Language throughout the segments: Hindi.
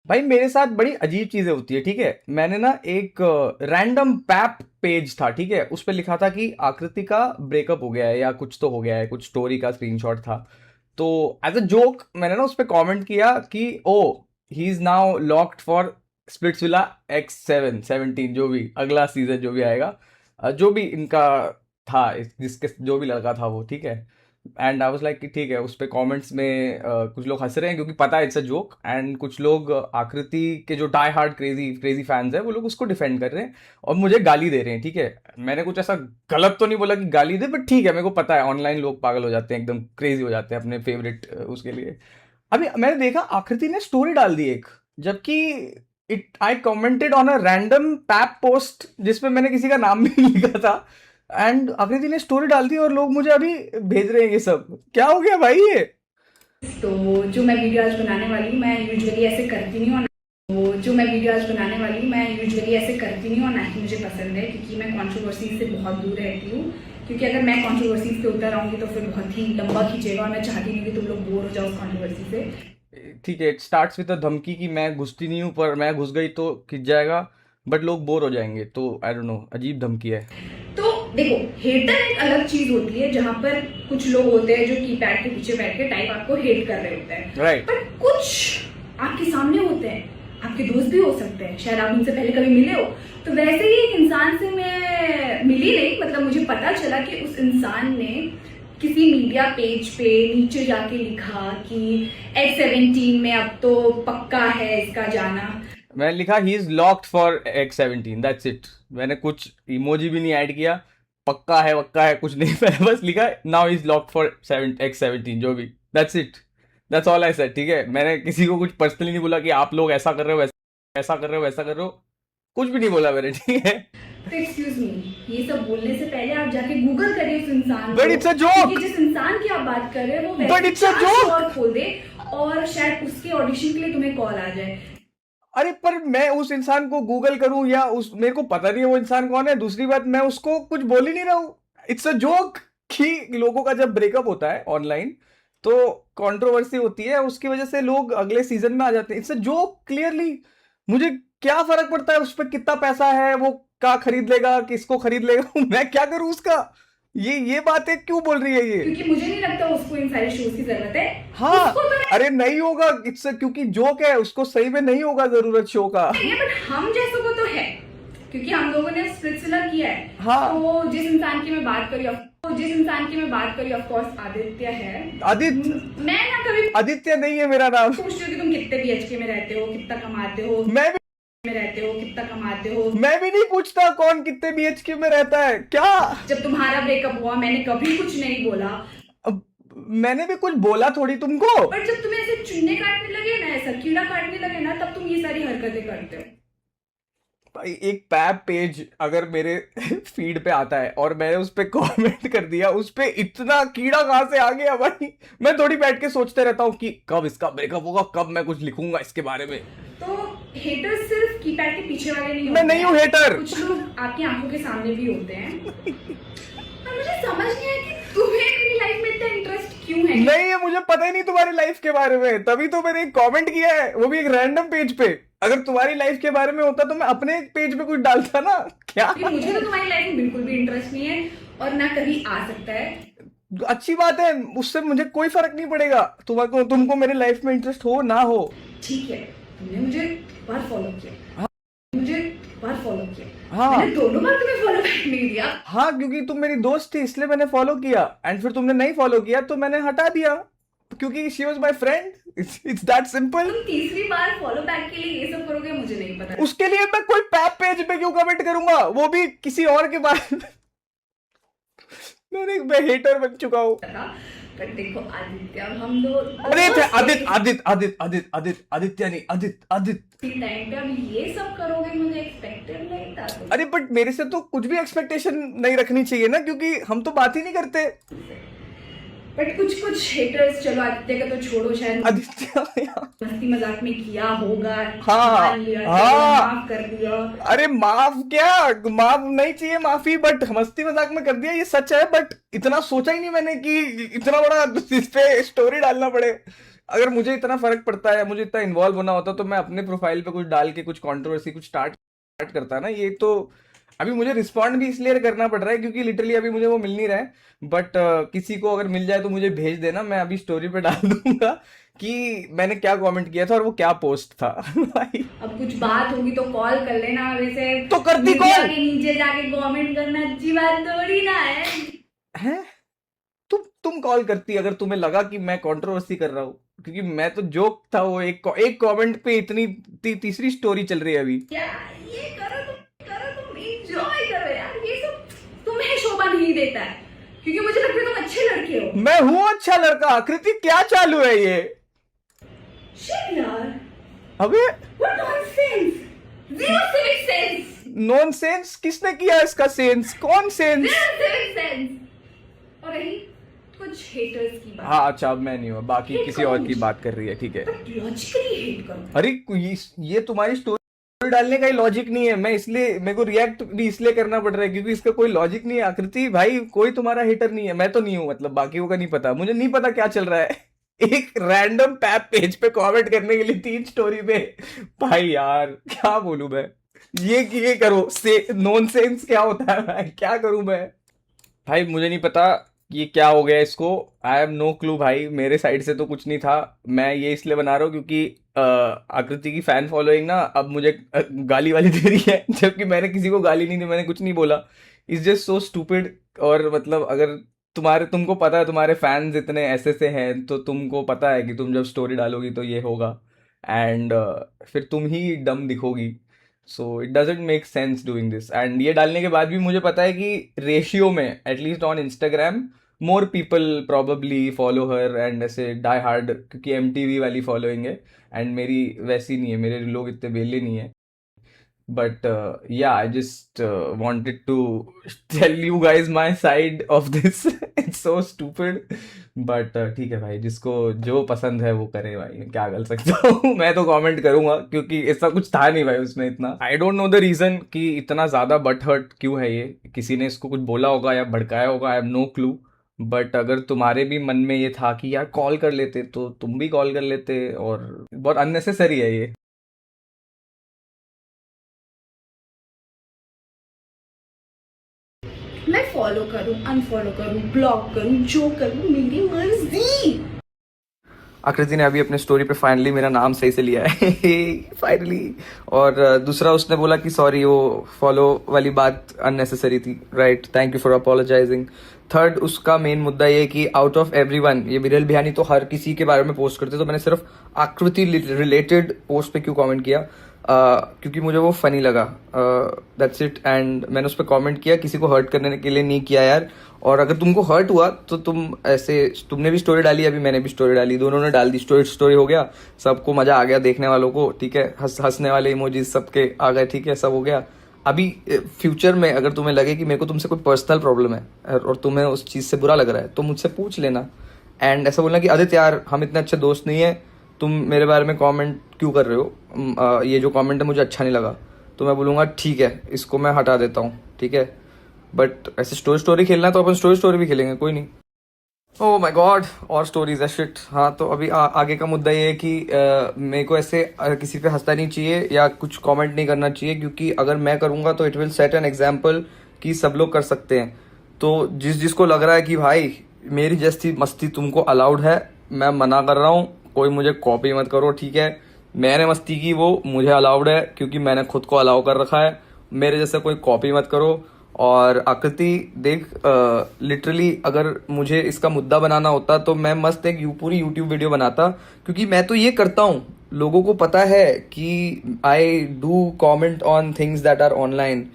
भाई मेरे साथ बड़ी अजीब चीजें होती है, ठीक है। मैंने ना एक रैंडम पैप पेज था, ठीक है, उस पे लिखा था कि आकृति का ब्रेकअप हो गया है या कुछ तो हो गया है, कुछ स्टोरी का स्क्रीनशॉट था। तो एज अ जोक मैंने ना उस पे कमेंट किया कि oh, he is now locked for Splitsvilla X17 जो भी अगला सीजन जो भी आएगा, जो भी इनका था, जिसके जो भी लड़का था वो, ठीक है। एंड आई वाज लाइक कि ठीक है, उस पे कमेंट्स में कुछ लोग हंस रहे हैं क्योंकि पता है इट्स अ जोक, एंड कुछ लोग आकृति के जो die hard crazy crazy fans हैं वो लोग उसको डिफेंड कर रहे हैं और मुझे गाली दे रहे हैं, ठीक है। मैंने कुछ ऐसा गलत तो नहीं बोला कि गाली दे, बट ठीक है, मेरे को पता है ऑनलाइन लोग पागल हो जाते हैं, एकदम क्रेजी हो जाते हैं अपने फेवरेट उसके लिए। अभी मैंने देखा आकृति ने स्टोरी डाल दी एक, जबकि it I commented on a random pap post जिसमें मैंने किसी का नाम भी नहीं लिखा था, एंड आकृति ने स्टोरी डाल दी और लोग मुझे अभी भेज रहे हैं ये सब। क्या हो गया भाई ये? तो जो मैं वीडियो आज बनाने वाली हूँ मैं यूजुअली ऐसे करती नहीं हूँ। तो जो मैं वीडियो आज बनाने वाली हूँ मैं यूजुअली ऐसे करती नहीं हूँ, ना ही मुझे पसंद है, क्योंकि मैं कंट्रोवर्सी से बहुत दूर रहती हूँ। क्योंकि अगर मैं कंट्रोवर्सी से उतर आऊँगी तो फिर बहुत ही लंबा खींचेगा और मैं चाहती नहीं कि तुम लोग बोर हो जाओ उस कंट्रोवर्सी से। ठीक है, इट स्टार्ट्स विद अ धमकी कि मैं घुसती नहीं हूँ, पर मैं घुस गई तो खिंच जाएगा, बट लोग बोर हो जाएंगे, तो आई डोंट नो, अजीब धमकी है। तो देखो, हेटर एक अलग चीज होती है जहां पर कुछ लोग होते हैं जो कीपैड के पीछे बैठ के टाइप आपको हेट कर रहे होते हैं, राइट। पर कुछ आपके सामने होते हैं, आपके दोस्त भी हो सकते हैं, शायद आप उनसे पहले कभी मिले हो। तो वैसे ही एक इंसान से मैं मिली नहीं, मतलब मुझे पता चला कि उस इंसान ने किसी मीडिया पेज पे नीचे जाके लिखा कि X17 में अब तो पक्का है इसका जाना। मैंने लिखा he is locked for X17, that's it. मैंने कुछ इमोजी भी नहीं ऐड किया, पक्का है कुछ नहीं मैंने बस लिखा now is locked for X17 जो भी, that's it. That's all I said, ठीक है। मैंने किसी को कुछ पर्सनली नहीं बोला कि आप लोग ऐसा कर रहे हो, ऐसा कर रहे हो, वैसा कर रहे हो, कुछ भी नहीं बोला मैंने, ठीक है। तो एक्सक्यूज मी, ये सब बोलने से पहले आप जाके गूगल करिए उस इंसान बट को, इट्स अ क्योंकि जोक। जिस इंसान की आप बात कर रहे हैं वो बट वैसे इट्स अ 4 जोक। और खोल दे और शायद उसके ऑडिशन के लिए तुम्हें कॉल आ जाए। अरे पर मैं उस इंसान को गूगल करूं या उस, मेरे को पता नहीं है वो इंसान कौन है। दूसरी बात, मैं उसको कुछ बोल ही नहीं रहा हूं। इट्स अ जोक कि लोगों का जब ब्रेकअप होता है ऑनलाइन तो कंट्रोवर्सी होती है, उसकी वजह से लोग अगले सीजन में आ जाते हैं। It's a joke clearly. मुझे क्या फर्क पड़ता है उस पर कितना पैसा है, वो क्या खरीद लेगा, किसको खरीद लेगा मैं क्या करूं उसका? ये बातें क्यों बोल रही है ये? क्योंकि मुझे नहीं लगता उसको इन सारे शोज की जरूरत है। उसको हाँ। तो अरे नहीं होगा, इट्स क्योंकि जोक है, उसको सही में नहीं होगा जरूरत शो का। नहीं है, बट हम जैसों को तो है, क्योंकि हम लोगों ने स्प्लिट्सविला किया है। हाँ। तो जिस इंसान की मैं बात करी, ऑफ कोर्स आदित्य है। आदित्य। मैं ना कभी आदित्य नहीं है मेरा नाम। पूछती हूँ कि तुम कितने बीएचके में रहते हो, कितना कमाते हो, मैं भी मैं भी नहीं पूछता कौन कितने बीएचके में रहता है क्या। जब तुम्हारा ब्रेकअप हुआ मैंने कभी कुछ नहीं बोला, अब मैंने भी कुछ बोला थोड़ी तुमको। पर जब तुम्हें ऐसे चुन्ने काटने लगे ना, ऐसा कीड़ा काटने लगे ना, तब तुम ये सारी हरकतें करते हो। भाई एक पैप पेज अगर मेरे फीड पे आता है और मैंने उस पे कमेंट कर दिया, उस पे इतना कीड़ा कहां से आ गया भाई? मैं थोड़ी बैठ के सोचते रहता हूँ कि कब इसका ब्रेकअप होगा, कब मैं कुछ लिखूंगा इसके बारे में। तो हेटर्स सिर्फ कीपैड के पीछे वाले नहीं मैं होते नहीं हूँ हैं, हेटर। कुछ लोग आपकी आंखों के सामने भी होते हैं। और मुझे समझ नहीं आया कि तुम्हें मेरी लाइफ में इतना इंटरेस्ट क्यों है। नहीं है, मुझे पता ही नहीं तुम्हारी लाइफ के बारे में, तभी तो मैंने एक कमेंट किया है, वो भी एक रैंडम पेज पे। अगर तुम्हारी लाइफ के बारे में होता तो मैं अपने पेज पे कुछ डालता ना। क्या? कि मुझे तो तुम्हारी लाइफ में बिल्कुल भी इंटरेस्ट नहीं है और ना कभी आ सकता है। अच्छी बात है, उससे मुझे कोई फर्क नहीं पड़ेगा, तुमको मेरे लाइफ में इंटरेस्ट हो ना हो। ठीक है, तुमने मुझे बार फॉलो किया, मुझे बार फॉलो किया, हाँ। मैंने दोनों बार तुम्हें फॉलो बैक नहीं दिया। हाँ, क्योंकि तुम मेरी दोस्त थी इसलिए मैंने फॉलो किया, एंड फिर तुमने नहीं फॉलो किया तो मैंने हटा दिया, क्योंकि she was my friend. It's that simple. तुम तीसरी बार फॉलो बैक के लिए ये सब करोगे मुझे नहीं पता। उसके लिए मैं कोई पैप पेज पे क्यों कमेंट करूंगा, वो भी किसी और के बारे में? मैं हेटर बन चुका हूँ। पर देखो आदित्य, अब हम लोग आदित्य आदित्य आदित्य आदित्य आदित्य आदित्य आदित्य नहीं, आदित्य आदित्य। टाइम पे अब ये सब करोगे मुझे एक्सपेक्टेड नहीं था अरे बट मेरे से तो कुछ भी एक्सपेक्टेशन नहीं रखनी चाहिए ना, क्योंकि हम तो बात ही नहीं करते। बट कुछ कुछ हेटर्स, चलो आदित्य का तो छोड़ो, शायद आदित्य मस्ती मजाक में किया होगा, हाँ। मान लिया, चलो हाँ। माफ कर दिया। अरे माफ क्या, माफ नहीं चाहिए माफी, बट मस्ती मजाक में कर दिया ये सच है, बट इतना सोचा ही नहीं मैंने कि इतना बड़ा इस पे स्टोरी डालना पड़े। अगर मुझे इतना फर्क पड़ता है, मुझे इतना इन्वॉल्व होना होता, तो मैं अपने प्रोफाइल पे कुछ डाल के कुछ कंट्रोवर्सी कुछ स्टार्ट करता ना। ये तो अभी मुझे रिस्पॉन्ड भी इसलिए करना पड़ रहा है क्योंकि लिटरली अभी मुझे वो मिल नहीं रहा है। बट किसी को अगर मिल जाए तो मुझे भेज देना, मैं अभी स्टोरी पे डाल दूंगा कि मैंने क्या कमेंट किया था और वो क्या पोस्ट था। भाई अब कुछ बात होगी तो कॉल कर लेना, वैसे तो करती मीडिया कॉल के नीचे जाके कमेंट करना अच्छी बात थोड़ी ना है। है। तुम कॉल करती अगर तुम्हें लगा कि मैं कंट्रोवर्सी कर रहा हूँ, क्योंकि मैं तो जोक था वो। एक कमेंट पे इतनी तीसरी स्टोरी चल रही है अभी। क्या ये करो तुम एंजॉय करो यार, ये सब तुम्हें शोभा नहीं देता है, क्योंकि मुझे लगता है तुम अच्छे लड़के हो। मैं हूँ अच्छा लड़का। आकृति क्या चालू है ये? शिट यार, अबे what nonsense, zero civic sense, nonsense किसने किया इसका सेंस? कौन सेंस? Zero civic sense. और रही कुछ हेटर्स की बात, हाँ अच्छा, अब मैं नहीं हुआ, बाकी Hate किसी करो और की मुझे। बात कर रही है, ठीक है। बट लॉजिकली हेट करो। अरे ये तुम्हारी स्टोरी डालने का ही लॉजिक नहीं है। मैं इसलिए, मेरे को रिएक्ट भी इसलिए करना पड़ रहा है क्योंकि इसका कोई लॉजिक नहीं है। आकृति भाई, कोई तुम्हारा हेटर नहीं है, मैं तो नहीं हूं, मतलब बाकियों का नहीं पता, मुझे नहीं पता क्या चल रहा है। एक रैंडम पैप पेज पे कमेंट करने के लिए 3 स्टोरी पे। भाई यार क्या बोलूं मैं? ये करो से नॉनसेंस क्या होता है भाई, क्या करूं मैं? भाई मुझे नहीं पता ये क्या हो गया इसको। आई हैव नो क्लू भाई, मेरे साइड से तो कुछ नहीं था। मैं ये इसलिए बना रहा हूँ क्योंकि आकृति की फैन फॉलोइंग ना अब मुझे गाली वाली दे रही है, जबकि मैंने किसी को गाली नहीं दी, मैंने कुछ नहीं बोला। It's just so stupid. और मतलब अगर तुमको पता है तुम्हारे फैंस इतने ऐसे से हैं, तो तुमको पता है कि तुम जब स्टोरी डालोगी तो ये होगा। एंड फिर तुम ही डम दिखोगी। So it doesn't make sense doing this. And ये डालने के बाद भी मुझे पता है कि रेशियो में, at least on Instagram, more people probably follow her and ऐसे डाई हार्ड, क्योंकि एमटीवी वाली फॉलोइंग है। एंड मेरी वैसी नहीं है, मेरे लोग इतने बेले नहीं है। But yeah, I just wanted to tell you guys my side of this. It's so stupid. But ठीक है भाई, जिसको जो पसंद है वो करे भाई, क्या कर सकता हूँ। मैं तो कमेंट करूंगा क्योंकि ऐसा कुछ था नहीं भाई उसमें इतना। I don't know the reason कि इतना ज्यादा बट हर्ट क्यों है ये। किसी ने इसको कुछ बोला होगा या भड़काया होगा, I have no clue. But अगर तुम्हारे भी मन में ये था कि यार कॉल कर लेते, तो तुम भी कॉल कर लेते। और बहुत अननेसेसरी है ये। मैं फॉलो करूं, अनफॉलो करूं, ब्लॉक करूं, जो करूं मेरी मर्जी। आकृति ने अभी अपने स्टोरी पे फाइनली मेरा नाम सही से लिया है। फाइनली। और दूसरा उसने बोला कि सॉरी, वो फॉलो वाली बात अननेसेसरी थी। Right, thank you for apologising. Third, उसका मेन मुद्दा ये कि आउट ऑफ एवरीवन, ये विरल बिहानी तो हर किसी के बारे में पोस्ट करते, तो मैंने सिर्फ आकृति रिलेटेड पोस्ट पे क्यों कमेंट किया? क्योंकि मुझे वो फनी लगा। That's it. एंड मैंने उस पर कमेंट किया, किसी को हर्ट करने के लिए नहीं किया यार। और अगर तुमको हर्ट हुआ तो तुमने भी स्टोरी डाली, अभी मैंने भी स्टोरी डाली, दोनों ने डाल दी, स्टोरी हो गया, सबको मजा आ गया देखने वालों को, ठीक है। हंसने वाले इमोजीज सबके आ गए, ठीक है, सब हो गया। अभी फ्यूचर में अगर तुम्हें लगे कि मेरे को तुमसे कोई पर्सनल प्रॉब्लम है और तुम्हें उस चीज से बुरा लग रहा है, तो मुझसे पूछ लेना। एंड ऐसा बोलना कि आदित्य यार, हम इतने अच्छे दोस्त नहीं है, तुम मेरे बारे में कमेंट क्यों कर रहे हो? ये जो कमेंट है मुझे अच्छा नहीं लगा। तो मैं बोलूँगा ठीक है, इसको मैं हटा देता हूँ, ठीक है। बट ऐसे स्टोरी खेलना है तो अपन स्टोरी भी खेलेंगे, कोई नहीं। ओह माय गॉड, और स्टोरीज है, शिट। हाँ, तो अभी आगे का मुद्दा ये है कि मेरे को ऐसे किसी पे हंसना नहीं चाहिए या कुछ कमेंट नहीं करना चाहिए, क्योंकि अगर मैं करूँगा तो it will set an example कि सब लोग कर सकते हैं। तो जिसको लग रहा है कि भाई मेरी जैसी मस्ती तुमको अलाउड है, मैं मना कर रहा हूँ, कोई मुझे कॉपी मत करो, ठीक है। मैंने मस्ती की वो मुझे अलाउड है क्योंकि मैंने खुद को अलाउ कर रखा है। मेरे जैसा कोई कॉपी मत करो। और आकृति देख, लिटरली अगर मुझे इसका मुद्दा बनाना होता तो मैं मस्त एक पूरी यूट्यूब वीडियो बनाता, क्योंकि मैं तो ये करता हूँ, लोगों को पता है कि I do comment on things that are online,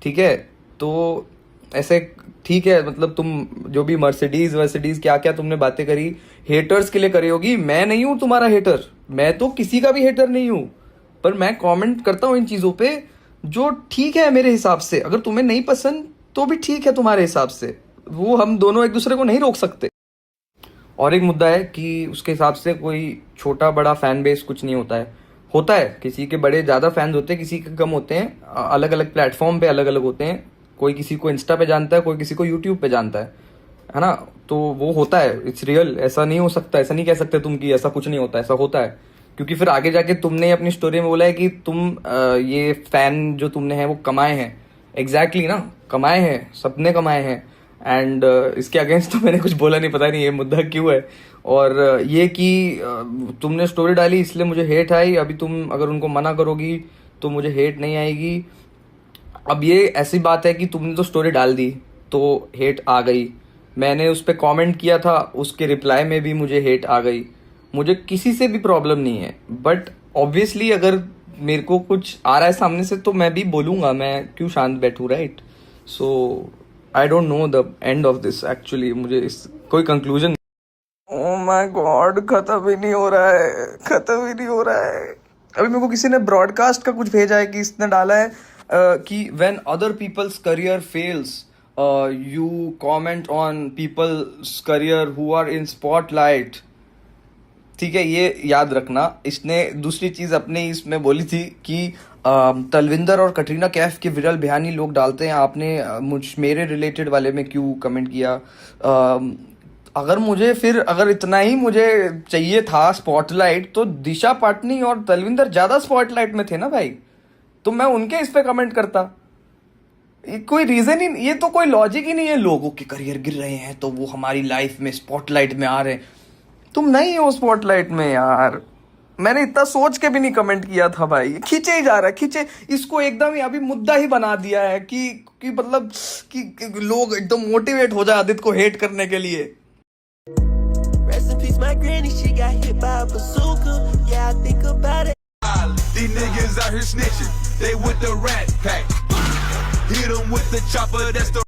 ठीक है। तो ऐसे ठीक है, मतलब तुम जो भी मर्सिडीज क्या क्या तुमने बातें करी, हेटर्स के लिए करी होगी। मैं नहीं हूं तुम्हारा हेटर, मैं तो किसी का भी हेटर नहीं हूं, पर मैं कमेंट करता हूं इन चीजों पे जो ठीक है मेरे हिसाब से। अगर तुम्हें नहीं पसंद तो भी ठीक है तुम्हारे हिसाब से, वो हम दोनों एक दूसरे को नहीं रोक सकते। और एक मुद्दा है कि उसके हिसाब से कोई छोटा बड़ा फैन बेस कुछ नहीं होता है किसी के बड़े ज्यादा फैंस होते हैं, किसी के कम होते हैं, अलग अलग प्लेटफॉर्म पे अलग अलग होते हैं। कोई किसी को इंस्टा पे जानता है, कोई किसी को यूट्यूब पे जानता है। है ना। तो वो होता है, इट्स रियल, ऐसा नहीं हो सकता, ऐसा नहीं कह सकते तुम कि ऐसा कुछ नहीं होता, ऐसा होता है। क्योंकि फिर आगे जाके तुमने अपनी स्टोरी में बोला है कि तुम ये फैन जो तुमने है वो कमाए हैं। एग्जैक्टली ना, कमाए हैं, सबने कमाए हैं। एंड इसके अगेंस्ट तो मैंने कुछ बोला नहीं, पता नहीं ये मुद्दा क्यों है। और ये कि तुमने स्टोरी डाली इसलिए मुझे हेट आई, अभी तुम अगर उनको मना करोगी तो मुझे हेट नहीं आएगी। अब ये ऐसी बात है कि तुमने तो स्टोरी डाल दी तो हेट आ गई, मैंने उस पर कॉमेंट किया था, उसके रिप्लाई में भी मुझे हेट आ गई। मुझे किसी से भी प्रॉब्लम नहीं है, बट ऑब्वियसली अगर मेरे को कुछ आ रहा है सामने से तो मैं भी बोलूंगा, मैं क्यों शांत बैठूं, right. So I don't know the end of this actually, मुझे इस कोई कंक्लूजन। ओ माय गॉड, खत्म ही नहीं हो रहा है, खत्म ही नहीं हो रहा है। अभी मेरे को किसी ने ब्रॉडकास्ट का कुछ भेजा है कि इसने डाला है कि when other people's career fails you comment on people's career who are in spotlight. ठीक है, ये याद रखना। इसने दूसरी चीज अपने इसमें बोली थी कि तलविंदर और कटरीना कैफ के विरल बयानी लोग डालते हैं, आपने मेरे रिलेटेड वाले में क्यों कमेंट किया। अगर मुझे फिर अगर इतना ही मुझे चाहिए था स्पॉटलाइट, तो दिशा पाटनी और तलविंदर ज्यादा स्पॉटलाइट में थे ना भाई, तो मैं उनके इस पे कमेंट करता। ये कोई रीजन ही, ये तो कोई लॉजिक ही नहीं है। लोगों के करियर गिर रहे हैं तो वो हमारी लाइफ में स्पॉटलाइट में आ रहे हैं, तुम नहीं हो स्पॉटलाइट में यार। मैंने इतना सोच के भी नहीं कमेंट किया था भाई, खींचे ही जा रहा है, खींचे इसको एकदम ही अभी मुद्दा ही बना दिया है कि मतलब कि लोग एकदम मोटिवेट हो जाए आदित्य को हेट करने के लिए। Rest in peace, my granny, she got hit by a bazooka. Yeah, I think about it. These niggas out here snitching, they with the rat pack. Hit 'em with the chopper, that's the